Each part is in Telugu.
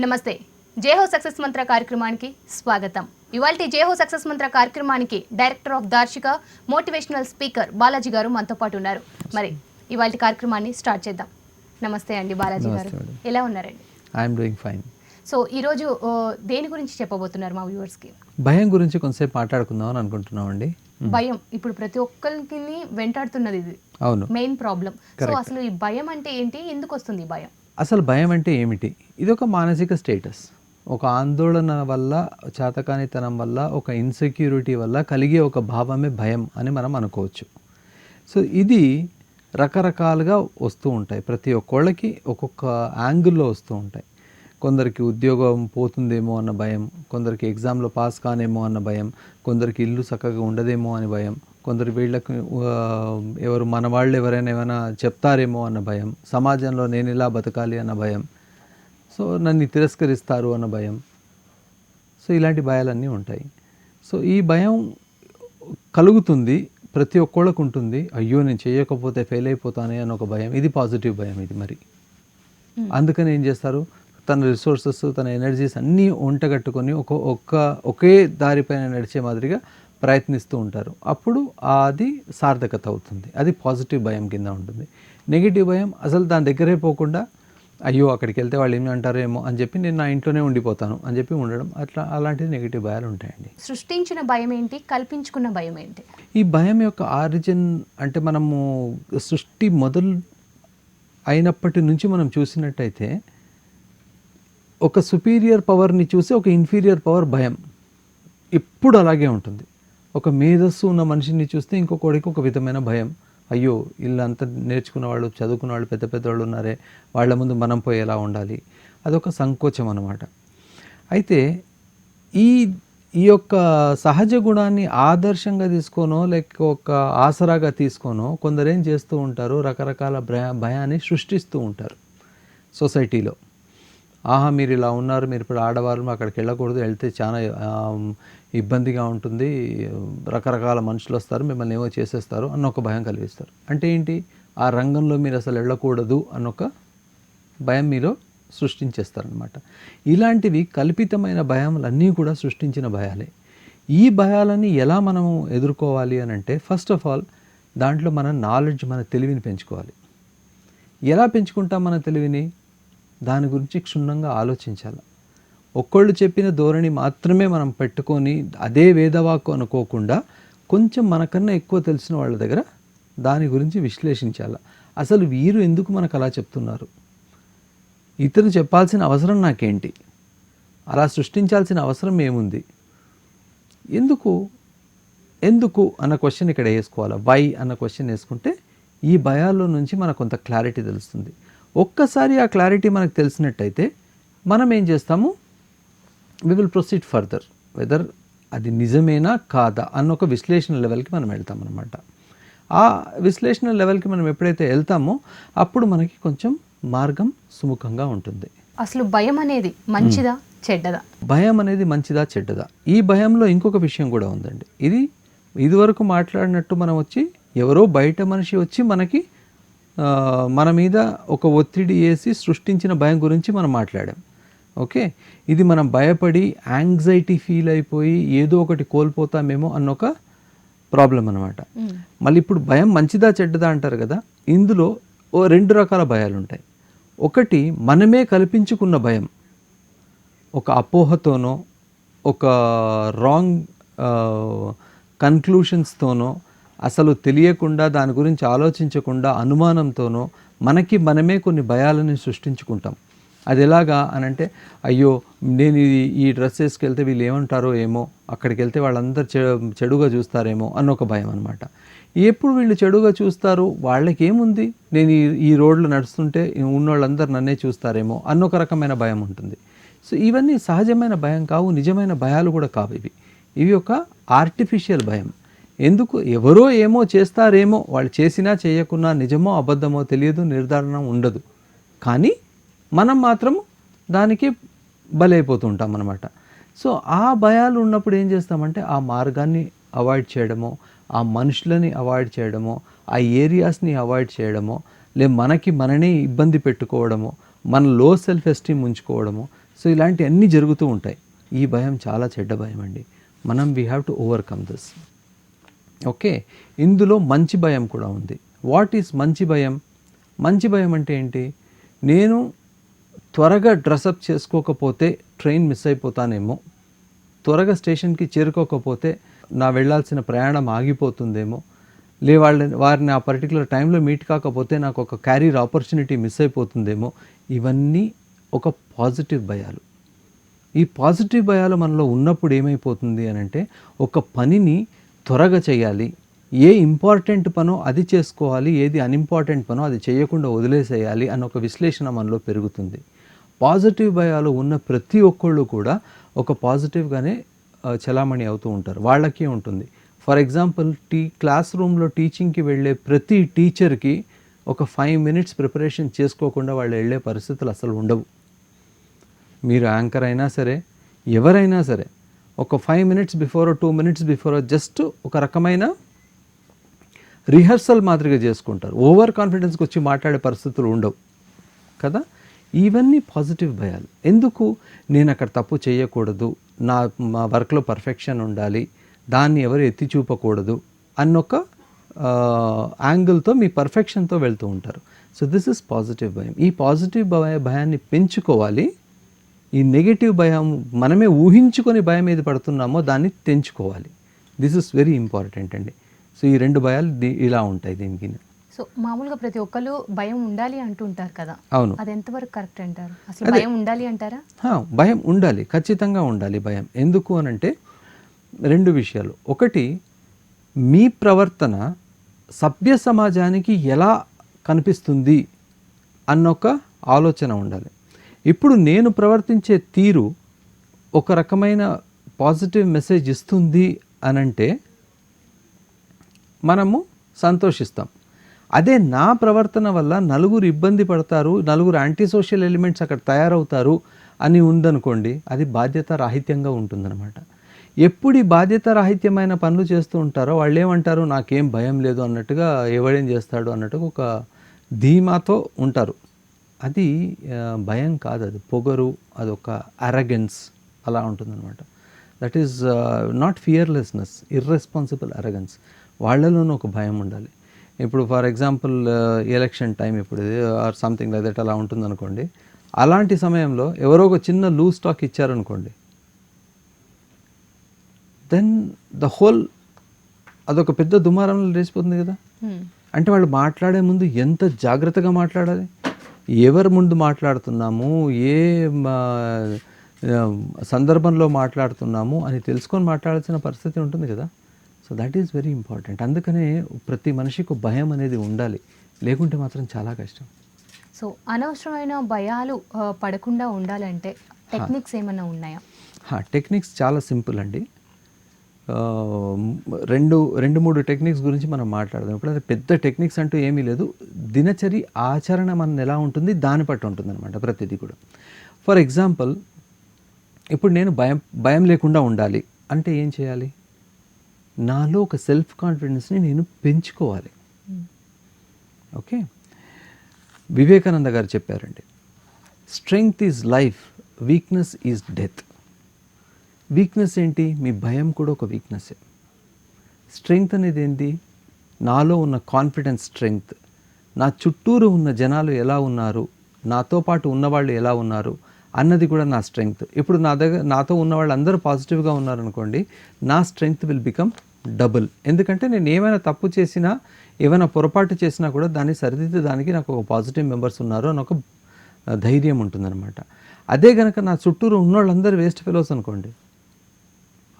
నమస్తే. జేహో సక్సెస్ మంత్ర కార్యక్రమానికి స్వాగతం. ఇవాల్టి జేహో సక్సెస్ మంత్ర కార్యక్రమానికి director of Darshika motivational speaker Balaji గారు మనతో పాటు ఉన్నారు. మరి ఇవాల్టి కార్యక్రమాన్ని స్టార్ట్ చేద్దాం. నమస్తే అండి బాలాజీ గారు, ఎలా ఉన్నారండి? I'm doing fine. సో ఈరోజు దేని గురించి చెప్పబోతున్నారు మా వ్యూవర్స్కి? భయం గురించి కొంతసేపు మాట్లాడుకుందాం అని అనుకుంటున్నాం అండి. భయం ఇప్పుడు ప్రతి ఒక్కరికి వెంటాడుతున్నది, ఇది అవును మెయిన్ ప్రాబ్లం. సో అసలు ఈ భయం అంటే ఏంటి, ఎందుకు వస్తుంది ఈ భయం? అసలు భయం అంటే ఏమిటి? ఇది ఒక మానసిక స్టేటస్. ఒక ఆందోళన వల్ల, చేతకానితనం వల్ల, ఒక ఇన్సెక్యూరిటీ వల్ల కలిగే ఒక భావమే భయం అని మనం అనుకోవచ్చు. సో ఇది రకరకాలుగా వస్తూ ఉంటాయి, ప్రతి ఒక్కళ్ళకి ఒక్కొక్క యాంగిల్లో వస్తూ ఉంటాయి. కొందరికి ఉద్యోగం పోతుందేమో అన్న భయం, కొందరికి ఎగ్జామ్లో పాస్ కానేమో అన్న భయం, కొందరికి ఇల్లు చక్కగా ఉండదేమో అని భయం, కొందరు వీళ్ళకి ఎవరు మన వాళ్ళు ఎవరైనా ఏమైనా చెప్తారేమో అన్న భయం, సమాజంలో నేను ఇలా బతకాలి అన్న భయం, సో నన్ను తిరస్కరిస్తారు అన్న భయం. సో ఇలాంటి భయాలన్నీ ఉంటాయి. సో ఈ భయం కలుగుతుంది, ప్రతి ఒక్కళ్ళకు ఉంటుంది. అయ్యో నేను చేయకపోతే ఫెయిల్ అయిపోతానే అని ఒక భయం. ఇది పాజిటివ్ భయం ఇది. మరి అందుకని ఏం చేస్తారు, తన రిసోర్సెస్, తన ఎనర్జీస్ అన్నీ ఒంటగట్టుకొని ఒకే దారిపైన నడిచే మాదిరిగా ప్రయత్నిస్తూ ఉంటారు. అప్పుడు అది సార్థకత అవుతుంది. అది పాజిటివ్ భయం కింద ఉంటుంది. నెగిటివ్ భయం అసలు దాని దగ్గరే పోకుండా, అయ్యో అక్కడికి వెళ్తే వాళ్ళు ఏమి అంటారో ఏమో అని చెప్పి నేను నా ఇంట్లోనే ఉండిపోతాను అని చెప్పి ఉండడం, అలాంటి నెగిటివ్ భయాలు ఉంటాయండి. సృష్టించిన భయం ఏంటి, కల్పించుకున్న భయం ఏంటి? ఈ భయం యొక్క ఆరిజిన్ అంటే మనము సృష్టి మొదలు అయినప్పటి నుంచి మనం చూసినట్టయితే ఒక సుపీరియర్ పవర్ని చూసి ఒక ఇన్ఫీరియర్ పవర్ భయం ఎప్పుడు అలాగే ఉంటుంది. ఒక మేధస్సు ఉన్న మనిషిని చూస్తే ఇంకొకడికి ఒక విధమైన భయం. అయ్యో వీళ్ళంతా నేర్చుకున్న వాళ్ళు, చదువుకున్న వాళ్ళు, పెద్ద పెద్ద వాళ్ళు ఉన్నారే, వాళ్ళ ముందు మనం పోయి ఎలా ఉండాలి, అదొక సంకోచం అన్నమాట. అయితే ఈ యొక్క సహజ గుణాన్ని ఆదర్శంగా తీసుకోనో లేక ఒక ఆసరాగా తీసుకోనో కొందరు ఏం చేస్తూ ఉంటారు, రకరకాల భయాన్ని సృష్టిస్తూ ఉంటారు సొసైటీలో. ఆహా మీరు ఇలా ఉన్నారు, మీరు ఇప్పుడు ఆడవారు అక్కడికి వెళ్ళకూడదు, వెళ్తే చాలా ఇబ్బందిగా ఉంటుంది, రకరకాల మనుషులు వస్తారు, మిమ్మల్ని ఏమో చేసేస్తారు అన్న ఒక భయం కలిగిస్తారు. అంటే ఏంటి, ఆ రంగంలో మీరు అసలు వెళ్ళకూడదు అన్నొక భయం మీలో సృష్టించేస్తారనమాట. ఇలాంటివి కల్పితమైన భయాలన్నీ కూడా సృష్టించిన భయాలే. ఈ భయాలని ఎలా మనము ఎదుర్కోవాలి అని అంటే, ఫస్ట్ ఆఫ్ ఆల్ దాంట్లో మన నాలెడ్జ్, మన తెలివిని పెంచుకోవాలి. ఎలా పెంచుకుంటాం మన తెలివిని? దాని గురించి క్షుణ్ణంగా ఆలోచించాలి. ఒక్కళ్ళు చెప్పిన ధోరణి మాత్రమే మనం పెట్టుకొని అదే వేదవాక్కు అనుకోకుండా కొంచెం మనకన్నా ఎక్కువ తెలిసిన వాళ్ళ దగ్గర దాని గురించి విశ్లేషించాలి. అసలు వీరు ఎందుకు మనకు అలా చెప్తున్నారు, ఇతరు చెప్పాల్సిన అవసరం నాకేంటి, అలా సృష్టించాల్సిన అవసరం ఏముంది, ఎందుకు అన్న క్వశ్చన్ ఇక్కడ వేసుకోవాలి. వై అన్న క్వశ్చన్ వేసుకుంటే ఈ భయాల్లో నుంచి మనకు కొంత క్లారిటీ తెలుస్తుంది. ఒక్కసారి ఆ క్లారిటీ మనకు తెలిసినట్టయితే మనం ఏం చేస్తాము, we will proceed further, whether అది నిజమేనా కాదా అన్న ఒక విశ్లేషణ లెవెల్కి మనం వెళ్తాం అనమాట. ఆ విశ్లేషణ లెవెల్కి మనం ఎప్పుడైతే వెళ్తామో అప్పుడు మనకి కొంచెం మార్గం సుముఖంగా ఉంటుంది. అసలు భయం అనేది మంచిదా చెడ్డదా? భయం అనేది మంచిదా చెడ్డదా? ఈ భయంలో ఇంకొక విషయం కూడా ఉందండి. ఇదివరకు మాట్లాడినట్టు మనం వచ్చి ఎవరో బయట మనిషి వచ్చి మన మీద ఒక ఒత్తిడి వేసి సృష్టించిన భయం గురించి మనం మాట్లాడాం. ఓకే, ఇది మనం భయపడి యాంగ్జైటీ ఫీల్ అయిపోయి ఏదో ఒకటి కోల్పోతామేమో అన్న ఒక ప్రాబ్లం అనమాట. మళ్ళీ ఇప్పుడు భయం మంచిదా చెడ్డదా అంటారు కదా, ఇందులో రెండు రకాల భయాలు ఉంటాయి. ఒకటి మనమే కల్పించుకున్న భయం, ఒక అపోహతోనో ఒక రాంగ్ కన్క్లూషన్స్తోనో, అసలు తెలియకుండా దాని గురించి ఆలోచించకుండా అనుమానంతోనో మనమే కొన్ని భయాలని సృష్టించుకుంటాం. అది ఎలాగా అనంటే, అయ్యో నేను ఈ డ్రెస్ వేసుకెళ్తే వీళ్ళు ఏమంటారో ఏమో, అక్కడికి వెళ్తే వాళ్ళందరూ చెడుగా చూస్తారేమో అన్న ఒక భయం అనమాట. ఎప్పుడు వీళ్ళు చెడుగా చూస్తారు, వాళ్ళకి ఏముంది, నేను ఈ రోడ్లు నడుస్తుంటే ఉన్నోళ్ళందరూ నన్నే చూస్తారేమో అన్న ఒక రకమైన భయం ఉంటుంది. సో ఇవన్నీ సహజమైన భయం కావు, నిజమైన భయాలు కూడా కావు. ఇవి ఒక ఆర్టిఫిషియల్ భయం. ఎందుకు, ఎవరో ఏమో చేస్తారేమో, వాళ్ళు చేసినా చేయకున్నా నిజమో అబద్ధమో తెలియదు, నిర్ధారణ ఉండదు. కానీ మనం మాత్రం దానికి బలైపోతుంటాం అన్నమాట. సో ఆ భయాలు ఉన్నప్పుడు ఏం చేస్తామంటే ఆ మార్గాన్ని అవాయిడ్ చేయడమో, ఆ మనుషులని అవాయిడ్ చేయడమో, ఆ ఏరియాస్ని అవాయిడ్ చేయడమో, మననే ఇబ్బంది పెట్టుకోవడమో, మన లో సెల్ఫ్ ఎస్టీమ్ ఉంచుకోవడమో, సో ఇలాంటివన్నీ జరుగుతూ ఉంటాయి. ఈ భయం చాలా చెడ్డ భయం అండి. మనం we have to overcome this. Okay, ఇందులో మంచి భయం కూడా ఉంది. వాట్ ఈస్ మంచి భయం? మంచి భయం అంటే ఏంటి? నేను త్వరగా డ్రెస్అప్ చేసుకోకపోతే ట్రైన్ మిస్ అయిపోతానేమో, త్వరగా స్టేషన్కి చేరుకోకపోతే నా వెళ్ళాల్సిన ప్రయాణం ఆగిపోతుందేమో, వారిని ఆ పర్టికులర్ టైంలో మీట్ కాకపోతే నాకు ఒక క్యారియర్ ఆపర్చునిటీ మిస్ అయిపోతుందేమో. ఇవన్నీ ఒక పాజిటివ్ భయాలు. ఈ పాజిటివ్ భయాలు మనలో ఉన్నప్పుడు ఏమైపోతుంది అని అంటే, ఒక పనిని త్వరగా చేయాలి, ఏ ఇంపార్టెంట్ పనో అది చేసుకోవాలి, ఏది అన్ఇంపార్టెంట్ పనో అది చేయకుండా వదిలేసేయాలి అన్న ఒక విశ్లేషణ మనలో పెరుగుతుంది. పాజిటివ్ భయాలు ఉన్న ప్రతి ఒక్కళ్ళు కూడా ఒక పాజిటివ్గానే చలామణి అవుతూ ఉంటారు. వాళ్ళకి ఉంటుంది. ఫర్ ఎగ్జాంపుల్, క్లాస్ రూమ్లో టీచింగ్కి వెళ్ళే ప్రతి టీచర్కి ఒక 5 minutes ప్రిపరేషన్ చేసుకోకుండా వాళ్ళు వెళ్ళే పరిస్థితులు అసలు ఉండవు. మీరు యాంకర్ అయినా సరే, ఎవరైనా సరే, ఒక 5 minutes before 2 minutes before just ఒక రకమైన రిహర్సల్ మాదిరిగా చేసుకుంటారు. ఓవర్ కాన్ఫిడెన్స్కి వచ్చి మాట్లాడే పరిస్థితులు ఉండవు కదా. ఇవన్నీ పాజిటివ్ భయాలు. ఎందుకు? నేను అక్కడ తప్పు చేయకూడదు, మా వర్క్లో పర్ఫెక్షన్ ఉండాలి, దాన్ని ఎవరు ఎత్తి చూపకూడదు అన్నొక యాంగిల్తో మీ పర్ఫెక్షన్తో వెళ్తూ ఉంటారు. సో దిస్ ఇస్ పాజిటివ్ భయం. ఈ పాజిటివ్ భయాన్ని పెంచుకోవాలి. ఈ నెగిటివ్ భయం మనమే ఊహించుకొని భయం ఏది పడుతున్నామో దాన్ని తెంచుకోవాలి. దిస్ ఇస్ వెరీ ఇంపార్టెంట్ అండి. సో ఈ 2 భయాలు ఇలా ఉంటాయి దీనికి. సో మామూలుగా ప్రతి ఒక్కరు భయం ఉండాలి అంటుంటారు కదా. అవును, అది ఎంతవరకు కరెక్ట్ అంటారు? అసలు భయం ఉండాలి అంటారా? భయం ఉండాలి, ఖచ్చితంగా ఉండాలి భయం. ఎందుకు అనంటే 2 విషయాలు. ఒకటి, మీ ప్రవర్తన సభ్య సమాజానికి ఎలా కనిపిస్తుంది అన్నొక ఆలోచన ఉండాలి. ఇప్పుడు నేను ప్రవర్తించే తీరు ఒక రకమైన పాజిటివ్ మెసేజ్ ఇస్తుంది అనంటే మనము సంతోషిస్తాం. అదే నా ప్రవర్తన వల్ల నలుగురు ఇబ్బంది పడతారు, నలుగురు యాంటీ సోషల్ ఎలిమెంట్స్ అక్కడ తయారవుతారు అని ఉందనుకోండి, అది బాధ్యత రాహిత్యంగా ఉంటుందన్నమాట. ఎప్పుడు ఈ బాధ్యత రాహిత్యమైన పనులు చేస్తూ ఉంటారో వాళ్ళు ఏమంటారు, నాకేం భయం లేదు అన్నట్టుగా, ఎవడేం చేస్తాడు అన్నట్టుగా ఒక ధీమాతో ఉంటారు. అది భయం కాదు, అది పొగరు, అదొక అరగెన్స్ అలా ఉంటుందన్నమాట. That is not fearlessness, irresponsible arrogance. వాళ్ళలోనూ ఒక భయం ఉండాలి. ఇప్పుడు ఫర్ ఎగ్జాంపుల్ ఎలక్షన్ టైం ఇప్పుడు ఆర్ సంథింగ్ లైక్ దట్ అలా ఉంటుందనుకోండి. అలాంటి సమయంలో ఎవరో ఒక చిన్న లూజ్ టాక్ ఇచ్చారనుకోండి, దెన్ ద హోల్ అదొక పెద్ద దుమారంలో లేచిపోతుంది కదా. అంటే వాళ్ళు మాట్లాడే ముందు ఎంత జాగ్రత్తగా మాట్లాడాలి, ఎవరి ముందు మాట్లాడుతున్నాము, ఏ సందర్భంలో మాట్లాడుతున్నాము అని తెలుసుకొని మాట్లాడాల్సిన పరిస్థితి ఉంటుంది కదా. So that is very important. అందుకనే ప్రతి మనిషికి భయం అనేది ఉండాలి, లేకుంటే మాత్రం చాలా కష్టం. సో అనవసరమైన భయాలు పడకుండా ఉండాలంటే టెక్నిక్స్ ఏమైనా ఉన్నాయా? టెక్నిక్స్ చాలా సింపుల్ అండి. 2-3 టెక్నిక్స్ గురించి మనం మాట్లాడదాం. ఇప్పుడు అది పెద్ద టెక్నిక్స్ అంటూ ఏమీ లేదు. దినచరి ఆచరణ మన ఎలా ఉంటుంది దాన్ని బట్టి ఉంటుంది అనమాట ప్రతిదీ కూడా. ఫర్ ఎగ్జాంపుల్, ఇప్పుడు నేను భయం లేకుండా ఉండాలి అంటే ఏం చేయాలి? నాలో ఒక సెల్ఫ్ కాన్ఫిడెన్స్ని నేను పెంచుకోవాలి. ఓకే, వివేకానంద గారు చెప్పారండి, strength is life, weakness is death. Weakness ఏంటి? మీ భయం కూడా ఒక వీక్నెస్సే. స్ట్రెంగ్త్ అనేది ఏంటి? నాలో ఉన్న కాన్ఫిడెన్స్ స్ట్రెంగ్త్. నా చుట్టూరు ఉన్న జనాలు ఎలా ఉన్నారు, నాతో పాటు ఉన్నవాళ్ళు ఎలా ఉన్నారు అన్నది కూడా నా స్ట్రెంగ్త్. ఇప్పుడు నాతో ఉన్న వాళ్ళు అందరూ పాజిటివ్గా ఉన్నారనుకోండి, నా స్ట్రెంగ్త్ విల్ బికమ్ డబుల్. ఎందుకంటే నేను ఏమైనా తప్పు చేసినా, ఏమైనా పొరపాటు చేసినా కూడా దాన్ని సరిదిద్దడానికి నాకు ఒక పాజిటివ్ మెంబర్స్ ఉన్నారు అని ఒక ధైర్యం ఉంటుందన్నమాట. అదే కనుక నా చుట్టూరు ఉన్నోళ్ళందరూ వేస్ట్ ఫెలోస్ అనుకోండి,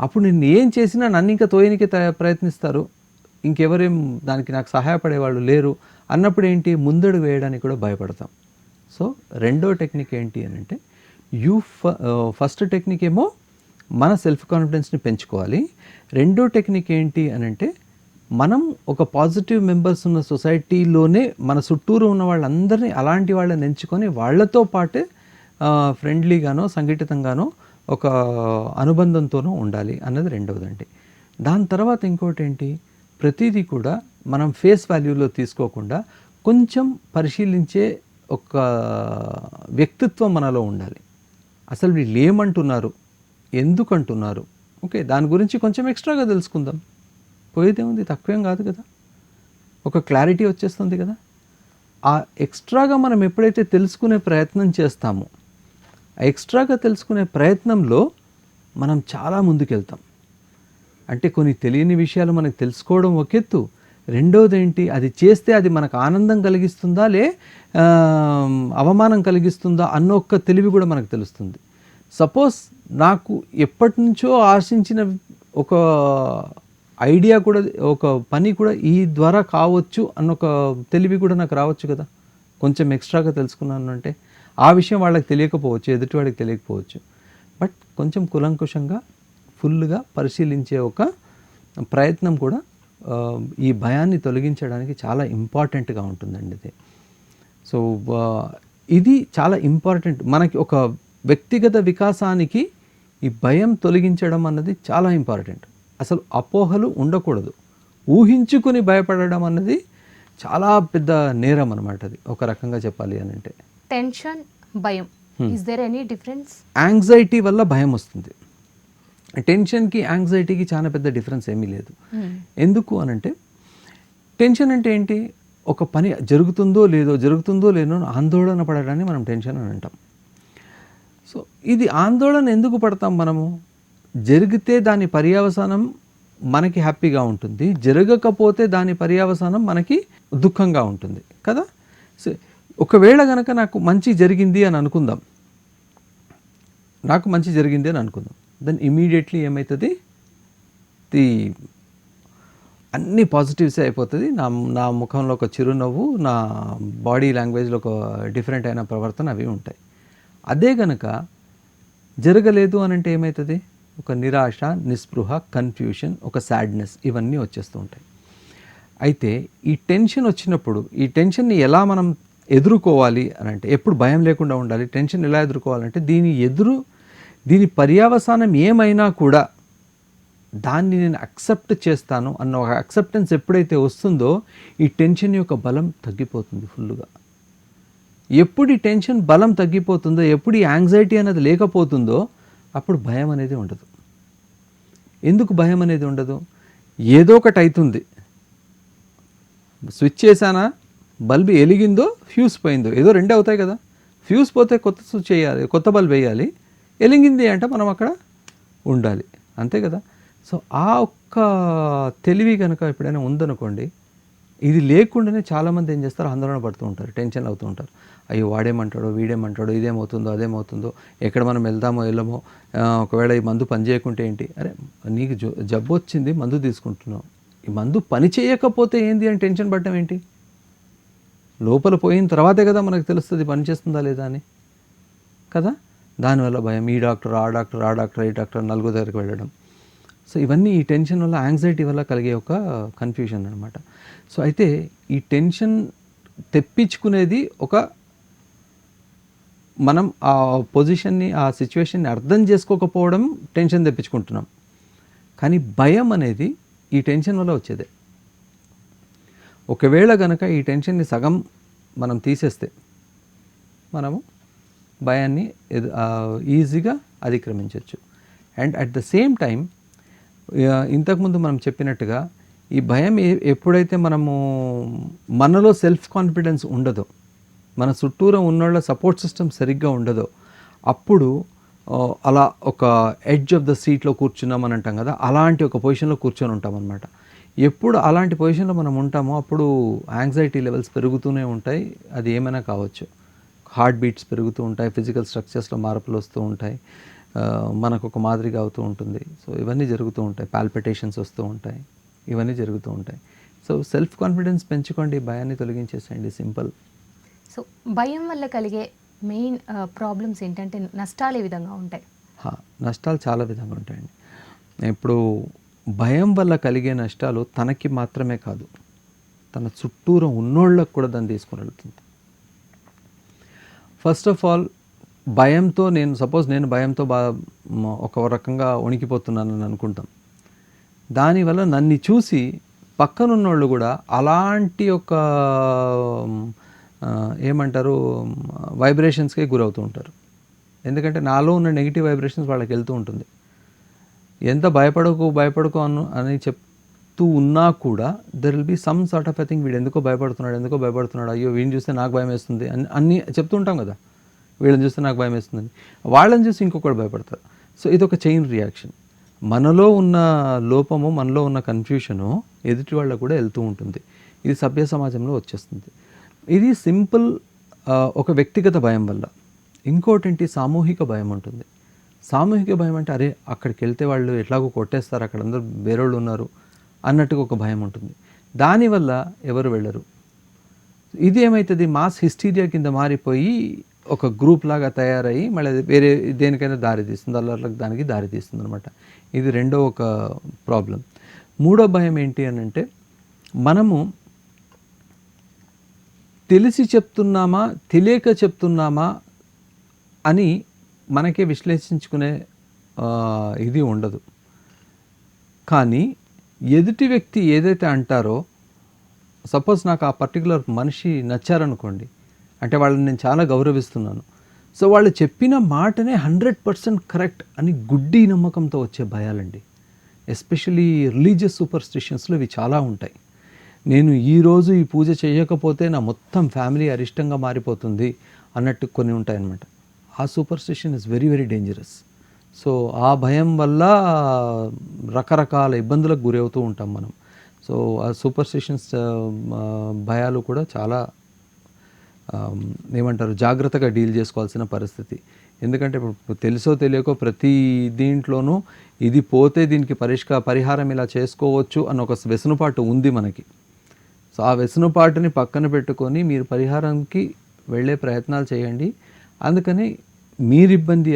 అప్పుడు నేను ఏం చేసినా నన్ను ఇంకా తోయనికి ప్రయత్నిస్తారు, ఇంకెవరేం దానికి నాకు సహాయపడేవాళ్ళు లేరు అన్నప్పుడు ఏంటి, ముందడుగు వేయడానికి కూడా భయపడతాం. సో 2వ టెక్నిక్ ఏంటి అని అంటే, ఫస్ట్ టెక్నిక్ ఏమో మన సెల్ఫ్ కాన్ఫిడెన్స్ని పెంచుకోవాలి. 2వ టెక్నిక్ ఏంటి అని అంటే, మనం ఒక పాజిటివ్ మెంబర్స్ ఉన్న సొసైటీలోనే మన చుట్టూరు ఉన్న వాళ్ళందరినీ అలాంటి వాళ్ళని ఎంచుకొని వాళ్ళతో పాటే ఫ్రెండ్లీగానో సంఘటితంగానో ఒక అనుబంధంతోనూ ఉండాలి అన్నది 2వదండి. దాని తర్వాత ఇంకోటి ఏంటి, ప్రతిదీ కూడా మనం ఫేస్ వాల్యూలో తీసుకోకుండా కొంచెం పరిశీలించే ఒక వ్యక్తిత్వం మనలో ఉండాలి. అసలు వీళ్ళు ఏమంటున్నారు, ఎందుకు అంటున్నారు, ఓకే దాని గురించి కొంచెం ఎక్స్ట్రాగా తెలుసుకుందాం. పోయేదేముంది, తక్కువేం కాదు కదా, ఒక క్లారిటీ వచ్చేస్తుంది కదా. ఆ ఎక్స్ట్రాగా మనం ఎప్పుడైతే తెలుసుకునే ప్రయత్నం చేస్తామో, ఆ ఎక్స్ట్రాగా తెలుసుకునే ప్రయత్నంలో మనం చాలా ముందుకెళ్తాం. అంటే కొన్ని తెలియని విషయాలు మనకు తెలుసుకోవడం ఒక ఎత్తు, రెండోది ఏంటి, అది చేస్తే అది మనకు ఆనందం కలిగిస్తుందా అవమానం కలిగిస్తుందా అన్న ఒక్క తెలివి కూడా మనకు తెలుస్తుంది. సపోజ్ నాకు ఎప్పటి నుంచో ఆశించిన ఒక ఐడియా కూడా, ఒక పని కూడా ఈ ద్వారా కావచ్చు అన్న ఒక తెలివి కూడా నాకు రావచ్చు కదా, కొంచెం ఎక్స్ట్రాగా తెలుసుకున్నాను అంటే. ఆ విషయం వాళ్ళకి తెలియకపోవచ్చు, ఎదుటివాడికి తెలియకపోవచ్చు, బట్ కొంచెం కులంకుశంగా ఫుల్గా పరిశీలించే ఒక ప్రయత్నం కూడా ఈ భయాన్ని తొలగించడానికి చాలా ఇంపార్టెంట్గా ఉంటుందండి ఇది. సో ఇది చాలా ఇంపార్టెంట్ మనకి, ఒక వ్యక్తిగత వికాసానికి ఈ భయం తొలగించడం అన్నది చాలా ఇంపార్టెంట్. అసలు అపోహలు ఉండకూడదు, ఊహించుకుని భయపడడం అన్నది చాలా పెద్ద నేరం అనమాట. అది ఒక రకంగా చెప్పాలి అని అంటే. టెన్షన్, భయం, is there any difference? Anxiety వల్ల భయం వస్తుంది. టెన్షన్కి యాంగ్జైటీకి చాలా పెద్ద డిఫరెన్స్ ఏమీ లేదు. ఎందుకు అనంటే, టెన్షన్ అంటే ఏంటి, ఒక పని జరుగుతుందో లేదో ఆందోళన పడడాన్ని మనం టెన్షన్ అని అంటాం. సో ఇది ఆందోళన ఎందుకు పడతాం మనము, జరిగితే దాని పర్యవసానం మనకి హ్యాపీగా ఉంటుంది, జరగకపోతే దాని పర్యవసానం మనకి దుఃఖంగా ఉంటుంది కదా. సో ఒకవేళ కనుక నాకు మంచి జరిగింది అని అనుకుందాం, దెన్ ఇమీడియట్లీ ఏమవుతుంది, అన్ని పాజిటివ్సే అయిపోతుంది. నా ముఖంలో ఒక చిరునవ్వు, నా బాడీ లాంగ్వేజ్లో ఒక డిఫరెంట్ అయిన ప్రవర్తన అవి ఉంటాయి. అదే కనుక జరగలేదు అని అంటే ఏమవుతుంది, ఒక నిరాశ, నిస్పృహ, కన్ఫ్యూషన్, ఒక సాడ్నెస్, ఇవన్నీ వచ్చేస్తూ ఉంటాయి. అయితే ఈ టెన్షన్ వచ్చినప్పుడు ఈ టెన్షన్ని ఎలా మనం ఎదుర్కోవాలి అని అంటే, ఎప్పుడు భయం లేకుండా ఉండాలి. టెన్షన్ ఎలా ఎదుర్కోవాలంటే, దీని పర్యవసానం ఏమైనా కూడా దాన్ని నేను అక్సెప్ట్ చేస్తాను అన్న ఒక అక్సెప్టెన్స్ ఎప్పుడైతే వస్తుందో, ఈ టెన్షన్ యొక్క బలం తగ్గిపోతుంది ఫుల్గా. ఎప్పుడు ఈ టెన్షన్ బలం తగ్గిపోతుందో, ఎప్పుడు ఈ యాంగ్జైటీ అనేది లేకపోతుందో, అప్పుడు భయం అనేది ఉండదు. ఎందుకు భయం అనేది ఉండదు, ఏదో ఒకటి అవుతుంది, స్విచ్ చేశానా, బల్బ్ వెలిగిందో, ఫ్యూజ్ పోయిందో, ఏదో రెండే అవుతాయి కదా. ఫ్యూజ్ పోతే కొత్త స్విచ్ వేయాలి, కొత్త బల్బ్ వేయాలి, వెలిగింది అంటే మనం అక్కడ ఉండాలి, అంతే కదా. సో ఆ ఒక్క తెలివి కనుక ఎప్పుడైనా ఉందనుకోండి, ఇది లేకుండానే చాలామంది ఏం చేస్తారు, ఆందోళన పడుతూ ఉంటారు, టెన్షన్ అవుతూ ఉంటారు. అయ్యో వాడేమంటాడో, వీడేమంటాడో, ఇదేమవుతుందో, అదేమవుతుందో, ఎక్కడ మనం వెళ్దామో వెళ్ళమో, ఒకవేళ ఈ మందు పని చేయకుంటే ఏంటి, అరే నీకు జబ్బు వచ్చింది, మందు తీసుకుంటున్నావు, ఈ మందు పని చేయకపోతే ఏంది అని టెన్షన్ పడటం ఏంటి, లోపల పోయిన తర్వాతే కదా మనకు తెలుస్తుంది పని చేస్తుందా లేదా అని కదా. దానివల్ల భయం, ఈ డాక్టర్, ఆ డాక్టర్, ఈ డాక్టర్, నలుగురు దగ్గరికి వెళ్ళడం. సో ఇవన్నీ ఈ టెన్షన్ వల్ల, యాంగ్జైటీ వల్ల కలిగే ఒక కన్ఫ్యూజన్ అనమాట. సో అయితే ఈ టెన్షన్ తెప్పించుకునేది మనం ఆ పొజిషన్ని, ఆ సిచ్యువేషన్ని అర్థం చేసుకోకపోవడం టెన్షన్ తెప్పించుకుంటున్నాం. కానీ భయం అనేది ఈ టెన్షన్ వల్ల వచ్చేదే. ఒకవేళ కనుక ఈ టెన్షన్ని సగం మనం తీసేస్తే, మనము భయాన్ని ఈజీగా అధిగమించవచ్చు. And at the same time, ఇంతకుముందు మనం చెప్పినట్టుగా, ఈ భయం ఎప్పుడైతే మనలో సెల్ఫ్ కాన్ఫిడెన్స్ ఉండదో, మన చుట్టూరా ఉన్నోళ్ళ సపోర్ట్ సిస్టమ్ సరిగ్గా ఉండదో, అప్పుడు అలా ఒక ఎడ్జ్ ఆఫ్ ద సీట్లో కూర్చున్నామని అంటాం కదా, అలాంటి ఒక పొజిషన్లో కూర్చొని ఉంటాం అనమాట. ఎప్పుడు అలాంటి పొజిషన్లో మనం ఉంటామో అప్పుడు యాంగ్జైటీ లెవెల్స్ పెరుగుతూనే ఉంటాయి. అది ఏమైనా కావచ్చు, హార్ట్ బీట్స్ పెరుగుతూ ఉంటాయి, ఫిజికల్ స్ట్రక్చర్స్లో మార్పులు వస్తూ ఉంటాయి, మనకు ఒక మాదిరిగా అవుతూ ఉంటుంది. సో ఇవన్నీ జరుగుతూ ఉంటాయి, పాల్పిటేషన్స్ వస్తూ ఉంటాయి, ఇవన్నీ జరుగుతూ ఉంటాయి. సో సెల్ఫ్ కాన్ఫిడెన్స్ పెంచుకోండి, భయాన్ని తొలగించేసేయండి, సింపుల్. సో భయం వల్ల కలిగే మెయిన్ ప్రాబ్లమ్స్ ఏంటంటే, నష్టాలు ఏ విధంగా ఉంటాయి? నష్టాలు చాలా విధంగా ఉంటాయండి. ఇప్పుడు భయం వల్ల కలిగే నష్టాలు తనకి మాత్రమే కాదు, తన చుట్టూరు ఉన్నోళ్ళకు కూడా దాన్ని తీసుకుని వెళ్తుంది. ఫస్ట్ ఆఫ్ ఆల్, భయంతో నేను భయంతో ఒక రకంగా వణికిపోతున్నానని అనుకుంటాం. దానివల్ల నన్ను చూసి పక్కనున్నోళ్ళు కూడా అలాంటి ఒక ఏమంటారు వైబ్రేషన్స్కే గురవుతూ ఉంటారు. ఎందుకంటే నాలో ఉన్న నెగిటివ్ వైబ్రేషన్స్ వాళ్ళకి వెళ్తూ ఉంటుంది. ఎంత భయపడకు అని చెప్తూ ఉన్నా కూడా there will be some sort of I think వీడు ఎందుకో భయపడుతున్నాడు, అయ్యో వీడిని చూస్తే నాకు భయం వేస్తుంది అని అన్నీ చెప్తూ ఉంటాం కదా, వీళ్ళని చూస్తే నాకు భయం వేస్తుందని. వాళ్ళని చూసి ఇంకొకటి భయపడతారు. సో ఇది ఒక చైన్ రియాక్షన్. మనలో ఉన్న లోపము, మనలో ఉన్న కన్ఫ్యూషను ఎదుటి వాళ్ళకు కూడా వెళ్తూ ఉంటుంది. ఇది సభ్య సమాజంలో వచ్చేస్తుంది. ఇది సింపుల్ ఒక వ్యక్తిగత భయం వల్ల. ఇంకోటి సామూహిక భయం ఉంటుంది. సామూహిక భయం అంటే అరే అక్కడికి వెళ్తే వాళ్ళు ఎట్లాగో కొట్టేస్తారు, అక్కడ అందరూ వేరేళ్ళు ఉన్నారు అన్నట్టుగా ఒక భయం ఉంటుంది. దానివల్ల ఎవరు వెళ్ళరు. ఇది ఏమవుతుంది, మాస్ హిస్టీరియా కింద మారిపోయి ఒక గ్రూప్ లాగా తయారయ్యి మళ్ళీ వేరే దేనికైనా దారి తీస్తుంది, అల్లర్లకు దానికి దారి తీస్తుంది అనమాట. ఇది రెండో ఒక ప్రాబ్లం. మూడో భయం ఏంటి అని అంటే, మనము తెలిసి చెప్తున్నామా తెలియక చెప్తున్నామా అని మనకే విశ్లేషించుకునే ఇది ఉండదు. కానీ ఎదుటి వ్యక్తి ఏదైతే అంటారో, సపోజ్ నాకు ఆ పర్టికులర్ మనిషి నచ్చారనుకోండి, అంటే వాళ్ళని నేను చాలా గౌరవిస్తున్నాను, సో వాళ్ళు చెప్పిన మాటనే 100% కరెక్ట్ అని గుడ్డి నమ్మకంతో వచ్చే భయాలండి. ఎస్పెషలీ రిలీజియస్ సూపర్స్టిషన్స్లో ఇవి చాలా ఉంటాయి. నేను ఈరోజు ఈ పూజ చేయకపోతే నా మొత్తం ఫ్యామిలీ అరిష్టంగా మారిపోతుంది అన్నట్టు కొన్ని ఉంటాయన్నమాట. ఆ superstition is very very dangerous. So ఆ భయం వల్ల రకరకాల ఇబ్బందులకు గురవుతూ ఉంటాం మనం. సో ఆ సూపర్స్టిషన్స్ భయాలు కూడా చాలా ఏమంటారు జాగ్రత్తగా డీల్ చేసుకోవాల్సిన పరిస్థితి. ఎందుకంటే ఇప్పుడు తెలుసో తెలియకో ప్రతి దీంట్లోనూ ఇది పోతే దీనికి పరిహారం ఇలా చేసుకోవచ్చు అన్న ఒక వెసులుబాటు ఉంది మనకి. సో ఆ వెసులుబాటుని పక్కన పెట్టుకొని మీరు పరిహారంకి వెళ్ళే ప్రయత్నాలు చేయండి. అందుకని మీరు ఇబ్బంది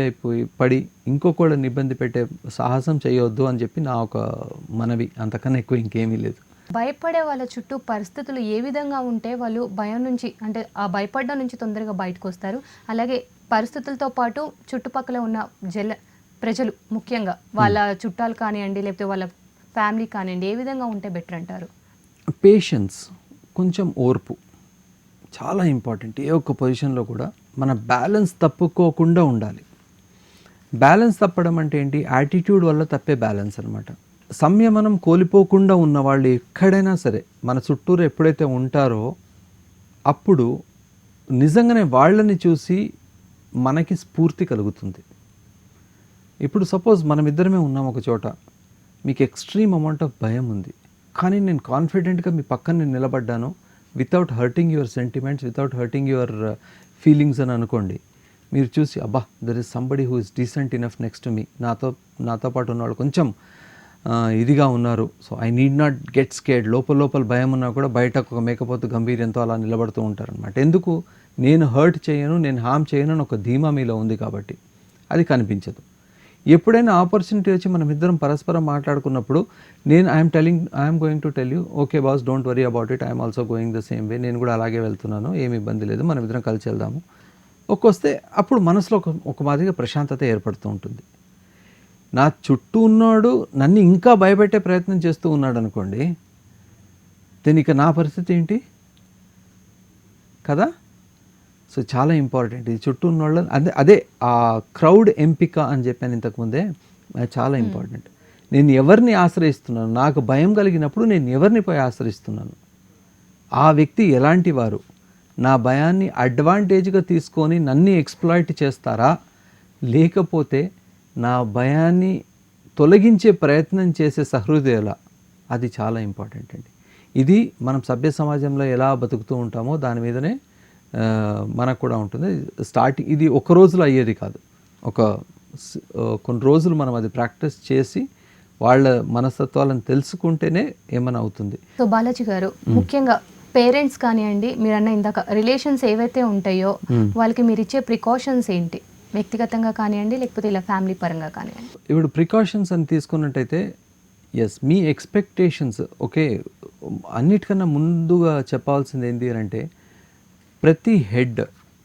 పడి ఇంకొకళ్ళని ఇబ్బంది పెట్టే సాహసం చేయొద్దు అని చెప్పి నా ఒక మనవి. అంతకన్నా ఎక్కువ ఇంకేమీ లేదు. భయపడే వాళ్ళ చుట్టూ పరిస్థితులు ఏ విధంగా ఉంటే వాళ్ళు భయం నుంచి, అంటే ఆ భయపడడం నుంచి తొందరగా బయటకు వస్తారు? అలాగే పరిస్థితులతో పాటు చుట్టుపక్కల ఉన్న ప్రజలు ముఖ్యంగా వాళ్ళ చుట్టాలు కానివ్వండి, లేకపోతే వాళ్ళ ఫ్యామిలీ కానివ్వండి, ఏ విధంగా ఉంటే బెటర్ అంటారు? పేషెన్స్, కొంచెం ఓర్పు చాలా ఇంపార్టెంట్. ఏ ఒక్క పొజిషన్లో కూడా మన బ్యాలెన్స్ తప్పుకోకుండా ఉండాలి. బ్యాలెన్స్ తప్పడం అంటే ఏంటి, యాటిట్యూడ్ వల్ల తప్పే బ్యాలెన్స్ అనమాట. సంయమనం కోల్పోకుండా ఉన్న వాళ్ళు ఎక్కడైనా సరే మన చుట్టూరు ఎప్పుడైతే ఉంటారో అప్పుడు నిజంగానే వాళ్ళని చూసి మనకి స్ఫూర్తి కలుగుతుంది. ఇప్పుడు సపోజ్ మనమిద్దరమే ఉన్నాం ఒక చోట, మీకు ఎక్స్ట్రీమ్ అమౌంట్ ఆఫ్ భయం ఉంది, కానీ నేను కాన్ఫిడెంట్గా మీ పక్కన నేను నిలబడ్డాను without hurting your sentiments, without hurting your feelings అని అనుకోండి. మీరు చూసి అబ్బా there is somebody who is decent enough next me, నాతో పాటు ఉన్నవాళ్ళు కొంచెం ఇదిగా ఉన్నారు, so I need not get scared. లోపల భయం ఉన్నా కూడా బయటకు ఒక మేకపోతు గంభీర్యంతో అలా నిలబడుతూ ఉంటారనమాట. ఎందుకు, నేను హర్ట్ చేయను, నేను హామ్ చేయను అని ఒక ధీమా మీలో ఉంది కాబట్టి అది కనిపించదు. ఎప్పుడైనా ఆపర్చునిటీ వచ్చి మనం ఇద్దరం పరస్పరం మాట్లాడుకున్నప్పుడు I'm going to tell you, okay boss don't worry about it, I'm also going the same way, నేను కూడా అలాగే వెళ్తున్నాను, ఏమి ఇబ్బంది లేదు, మనం ఇద్దరం కలిసి వెళ్దాము ఒక్కొస్తే అప్పుడు మనసులో ఒక మాదిరిగా ప్రశాంతత ఏర్పడుతూ ఉంటుంది. నా చుట్టూ ఉన్నాడు నన్ను ఇంకా భయపెట్టే ప్రయత్నం చేస్తూ ఉన్నాడు అనుకోండి, దీనికి నా పరిస్థితి ఏంటి కదా. సో చాలా ఇంపార్టెంట్ ఇది. చుట్టూ ఉన్న వాళ్ళని అదే ఆ క్రౌడ్ ఎంపిక అని చెప్పాను ఇంతకుముందే, అది చాలా ఇంపార్టెంట్. నేను ఎవరిని ఆశ్రయిస్తున్నాను, నాకు భయం కలిగినప్పుడు నేను ఎవరిని పోయి ఆశ్రయిస్తున్నాను, ఆ వ్యక్తి ఎలాంటి వారు, నా భయాన్ని అడ్వాంటేజ్గా తీసుకొని నన్ను ఎక్స్ప్లాయిట్ చేస్తారా, లేకపోతే నా భయాన్ని తొలగించే ప్రయత్నం చేసే సహృదయాల, అది చాలా ఇంపార్టెంట్ అండి. ఇది మనం సభ్య సమాజంలో ఎలా బతుకుతూ ఉంటామో దాని మీదనే మనకు కూడా ఉంటుంది. ఇది ఒక రోజులో అయ్యేది కాదు, కొన్ని రోజులు మనం అది ప్రాక్టీస్ చేసి వాళ్ళ మనస్తత్వాలను తెలుసుకుంటేనే ఏమైనా అవుతుంది. సో బాలాజీ గారు, ముఖ్యంగా పేరెంట్స్ కానివ్వండి, మీరు అన్న ఇందాక రిలేషన్స్ ఏవైతే ఉంటాయో వాళ్ళకి మీరు ఇచ్చే ప్రికాషన్స్ ఏంటి, వ్యక్తిగతంగా కానివ్వండి లేకపోతే ఇలా ఫ్యామిలీ పరంగా కానివ్వండి? ఇప్పుడు ప్రికాషన్స్ అని తీసుకున్నట్టయితే ఎస్, మీ ఎక్స్పెక్టేషన్స్ ఓకే. అన్నిటికన్నా ముందుగా చెప్పాల్సింది ఏంటి అని అంటే, ప్రతి హెడ్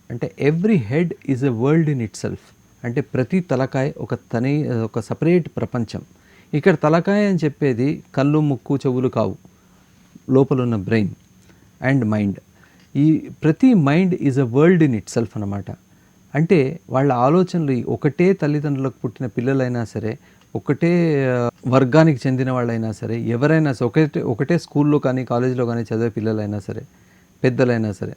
అంటే every head is a world in it self. అంటే ప్రతి తలకాయ ఒక సపరేట్ ప్రపంచం. ఇక్కడ తలకాయ అని చెప్పేది కళ్ళు ముక్కు చెవులు కావు, లోపల ఉన్న బ్రెయిన్ అండ్ మైండ్. ఈ ప్రతి mind is a world in it self అన్నమాట. అంటే వాళ్ళ ఆలోచనలు ఒకటే తల్లిదండ్రులకు పుట్టిన పిల్లలైనా సరే, ఒకటే వర్గానికి చెందిన వాళ్ళైనా సరే, ఎవరైనా సరే, ఒకటే స్కూల్లో కానీ కాలేజీలో కానీ చదివే పిల్లలైనా సరే, పెద్దలైనా సరే,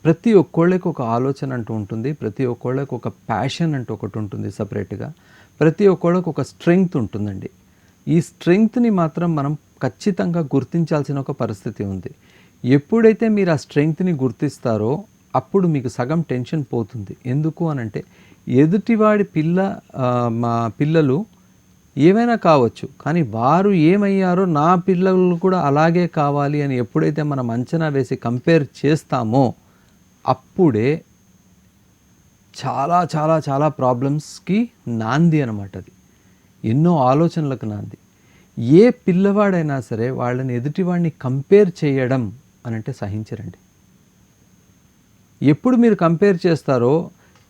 ప్రతి ఒక్కళ్ళకి ఒక ఆలోచన అంటూ ఉంటుంది, ప్రతి ఒక్కళ్ళకి ఒక ప్యాషన్ అంటూ ఒకటి ఉంటుంది సపరేట్గా, ప్రతి ఒక్కళ్ళకి ఒక స్ట్రెంగ్త్ ఉంటుందండి. ఈ స్ట్రెంగ్త్ని మాత్రం మనం ఖచ్చితంగా గుర్తించాల్సిన ఒక పరిస్థితి ఉంది. ఎప్పుడైతే మీరు ఆ స్ట్రెంగ్త్ని గుర్తిస్తారో అప్పుడు మీకు సగం టెన్షన్ పోతుంది. ఎందుకు అనంటే ఎదుటివాడి మా పిల్లలు ఏమైనా కావచ్చు, కానీ వారు ఏమయ్యారో నా పిల్లలు కూడా అలాగే కావాలి అని ఎప్పుడైతే మనం అంచనా వేసి కంపేర్ చేస్తామో అప్పుడే చాలా చాలా చాలా ప్రాబ్లమ్స్కి నాంది అనమాట. అది ఎన్నో ఆలోచనలకు నాంది. ఏ పిల్లవాడైనా సరే వాళ్ళని ఎదుటివాడిని కంపేర్ చేయడం అనంటే సహించరండి. ఎప్పుడు మీరు కంపేర్ చేస్తారో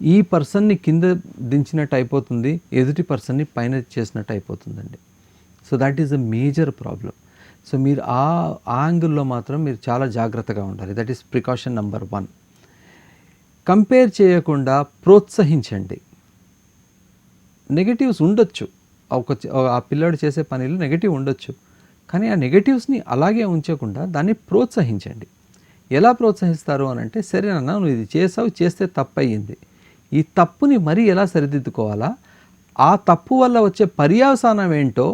ఈ పర్సన్ని కింద దించినట్టు అయిపోతుంది, ఎదుటి పర్సన్ని పైన చేసినట్టు అయిపోతుందండి. So that is a major problem. So మీరు ఆ యాంగిల్లో మాత్రం మీరు చాలా జాగ్రత్తగా ఉండాలి. That is precaution number 1. Compare చేయకుండా ప్రోత్సహించండి. నెగటివ్స్ ఉండొచ్చు, ఆ పిల్లాడు చేసే పనిలో నెగటివ్ ఉండొచ్చు, కానీ ఆ నెగటివ్స్ని అలాగే ఉంచకుండా దాన్ని ప్రోత్సహించండి. ఎలా ప్రోత్సహిస్తారు అని అంటే, సరేనన్నా నువ్వు ఇది చేసావు, చేస్తే తప్పు అయ్యింది, ఈ తప్పుని మరీ ఎలా సరిదిద్దుకోవాలా, ఆ తప్పు వల్ల వచ్చే పర్యవసానం ఏంటో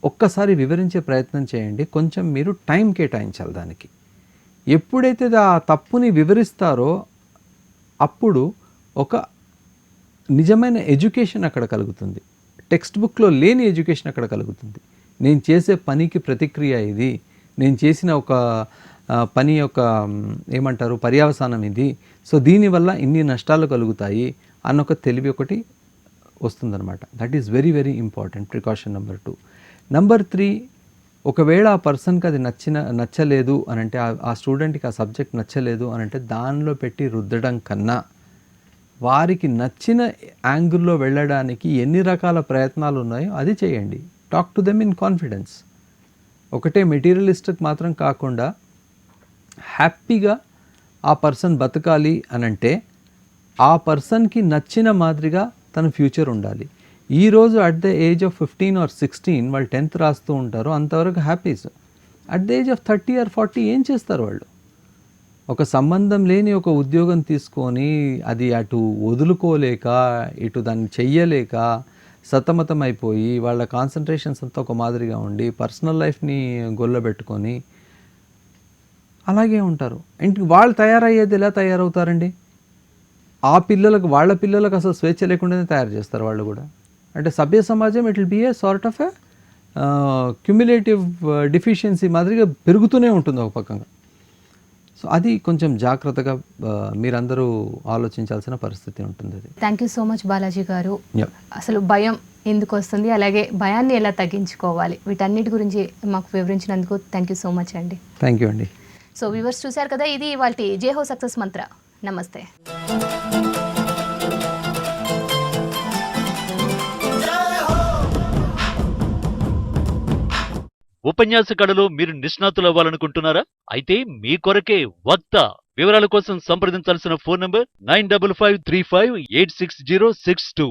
ఒక్కసారి వివరించే ప్రయత్నం చేయండి. కొంచెం మీరు టైం కేటాయించాలి దానికి. ఎప్పుడైతే ఆ తప్పుని వివరిస్తారో అప్పుడు ఒక నిజమైన ఎడ్యుకేషన్ అక్కడ కలుగుతుంది. టెక్స్ట్ బుక్లో లేని ఎడ్యుకేషన్ అక్కడ కలుగుతుంది. నేను చేసే పనికి ప్రతిక్రియ ఇది, నేను చేసిన ఒక పని యొక్క ఏమంటారు పర్యవసానం ఇది, సో దీనివల్ల ఇన్ని నష్టాలు కలుగుతాయి అన్నొక తెలివి ఒకటి వస్తుందన్నమాట. That is very very important. Precaution number 2. Number 3, ఒకవేళ ఆ పర్సన్కి అది నచ్చలేదు అని అంటే, ఆ స్టూడెంట్కి ఆ సబ్జెక్ట్ నచ్చలేదు అని అంటే దానిలో పెట్టి రుద్దడం కన్నా వారికి నచ్చిన యాంగిల్లో వెళ్ళడానికి ఎన్ని రకాల ప్రయత్నాలు ఉన్నాయో అది చేయండి. Talk to them in confidence. ఒకటే మెటీరియలిస్టిక్ మాత్రం కాకుండా హ్యాపీగా ఆ పర్సన్ బతకాలి అనంటే ఆ పర్సన్కి నచ్చిన మాదిరిగా తన ఫ్యూచర్ ఉండాలి. ఈరోజు at the age of 15 or 16 వాళ్ళు 10th రాస్తూ ఉంటారు, అంతవరకు హ్యాపీస్. At the age of 30 or 40 ఏం చేస్తారు వాళ్ళు? ఒక సంబంధం లేని ఒక ఉద్యోగం తీసుకొని అది అటు వదులుకోలేక ఇటు దాన్ని చెయ్యలేక సతమతం అయిపోయి వాళ్ళ కాన్సన్ట్రేషన్స్ అంతా ఒక మాదిరిగా ఉండి పర్సనల్ లైఫ్ని గొల్లబెట్టుకొని అలాగే ఉంటారు. ఇంటికి వాళ్ళు తయారయ్యేది ఎలా తయారవుతారండి? వాళ్ళ పిల్లలకు అసలు స్వేచ్ఛ లేకుండానే తయారు చేస్తారు వాళ్ళు కూడా. అంటే సభ్య సమాజం it will be a sort of a cumulative deficiency మాదిరిగా పెరుగుతూనే ఉంటుంది ఒక పక్కగా. సో అది కొంచెం జాగ్రత్తగా మీరందరూ ఆలోచించాల్సిన పరిస్థితి ఉంటుంది. అది. Thank you so much Balaji గారు. అసలు భయం ఎందుకు వస్తుంది, అలాగే భయాన్ని ఎలా తగ్గించుకోవాలి, వీటన్నిటి గురించి మాకు వివరించినందుకు థ్యాంక్ యూ సో మచ్ అండి. థ్యాంక్ యూ అండి. సో వ్యూవర్స్ చూశారు కదా, ఇది ఇవాల్టి జేహో సక్సెస్ మంత్ర. నమస్తే. ఉపన్యాస కళలో మీరు నిష్ణాతులు అవ్వాలనుకుంటున్నారా? అయితే మీ కొరకే వక్త. వివరాల కోసం సంప్రదించాల్సిన ఫోన్ నంబర్ 9553586062.